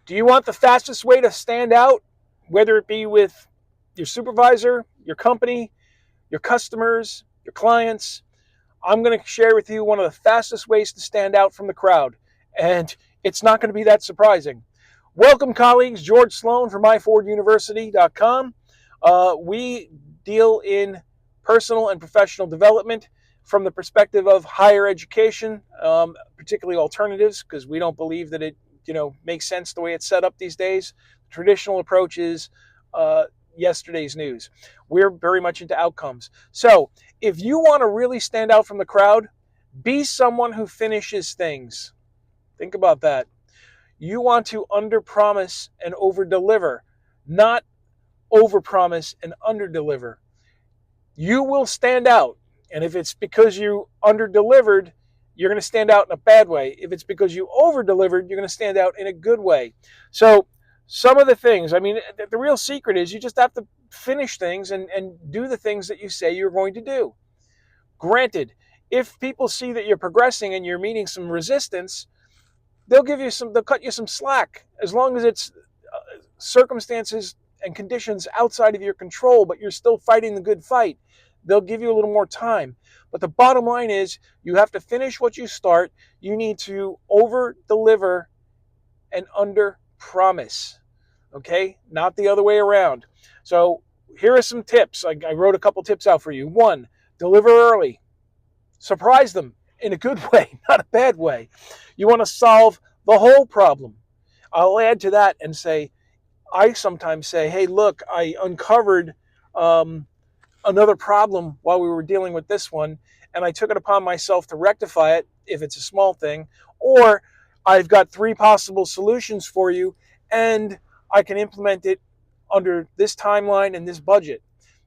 Do you want the fastest way to stand out, whether it be with your supervisor, your company, your customers, your clients? I'm going to share with you one of the fastest ways to stand out from the crowd, and it's not going to be that surprising. Welcome, colleagues. George Sloan from MyfordUniversity.com. We deal in personal and professional development from the perspective of higher education, particularly alternatives, because we don't believe that it makes sense the way it's set up these days. The traditional approach is yesterday's news. We're very much into outcomes. So if you want to really stand out from the crowd, be someone who finishes things. Think about that. You want to underpromise and overdeliver, not overpromise and underdeliver. You will stand out. And if it's because you underdelivered, you're going to stand out in a bad way. If it's because you overdelivered, you're going to stand out in a good way. So some of the things, the real secret is you just have to finish things and do the things that you say you're going to do. Granted, if people see that you're progressing and you're meeting some resistance, they'll cut you some slack, as long as it's circumstances and conditions outside of your control, but you're still fighting the good fight. They'll give you a little more time. But the bottom line is you have to finish what you start. You need to over deliver and under promise. Okay? Not the other way around. So here are some tips. I wrote a couple tips out for you. 1, deliver early. Surprise them in a good way, not a bad way. You want to solve the whole problem. I'll add to that and say, I sometimes say, hey, look, I uncovered another problem while we were dealing with this one, and I took it upon myself to rectify it if it's a small thing, or I've got 3 possible solutions for you, and I can implement it under this timeline and this budget.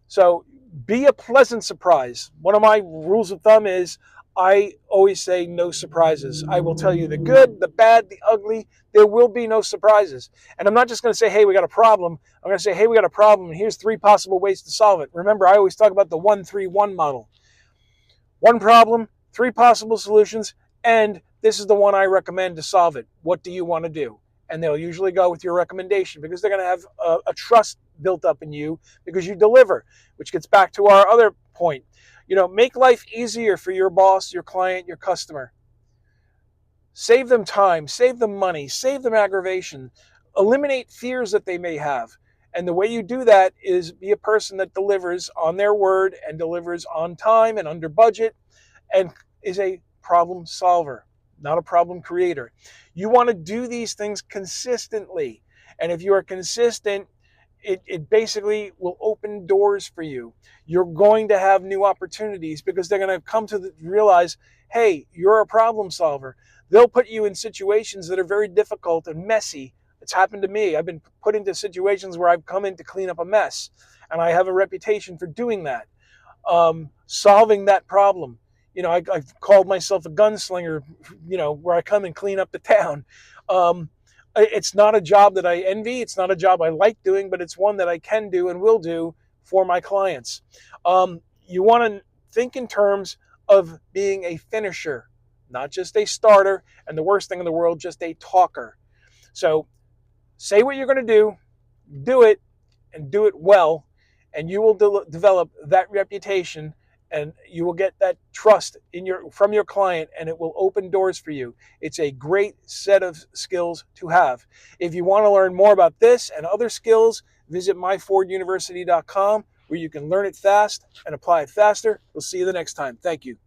So be a pleasant surprise. One of my rules of thumb is I always say no surprises. I will tell you the good, the bad, the ugly. There will be no surprises. And I'm not just going to say, hey, we got a problem. I'm going to say, hey, we got a problem, and here's 3 possible ways to solve it. Remember, I always talk about the 1-3-1 model. 1 problem, 3 possible solutions, and this is the one I recommend to solve it. What do you want to do? And they'll usually go with your recommendation because they're going to have a trust built up in you because you deliver, which gets back to our other point. Make life easier for your boss, your client, your customer. Save them time, save them money, save them aggravation, eliminate fears that they may have. And the way you do that is be a person that delivers on their word and delivers on time and under budget and is a problem solver, not a problem creator. You want to do these things consistently. And if you are consistent, it basically will open doors for you. You're going to have new opportunities because they're going to come to realize, hey, you're a problem solver. They'll put you in situations that are very difficult and messy. It's happened to me. I've been put into situations where I've come in to clean up a mess, and I have a reputation for doing that, solving that problem. I've called myself a gunslinger, where I come and clean up the town. It's not a job that I envy. It's not a job I like doing, but it's one that I can do and will do for my clients. You want to think in terms of being a finisher, not just a starter, and the worst thing in the world, just a talker. So say what you're going to do it, and do it well, and you will develop that reputation, and you will get that trust from your client, and it will open doors for you. It's a great set of skills to have. If you want to learn more about this and other skills, visit myforduniversity.com, where you can learn it fast and apply it faster. We'll see you the next time. Thank you.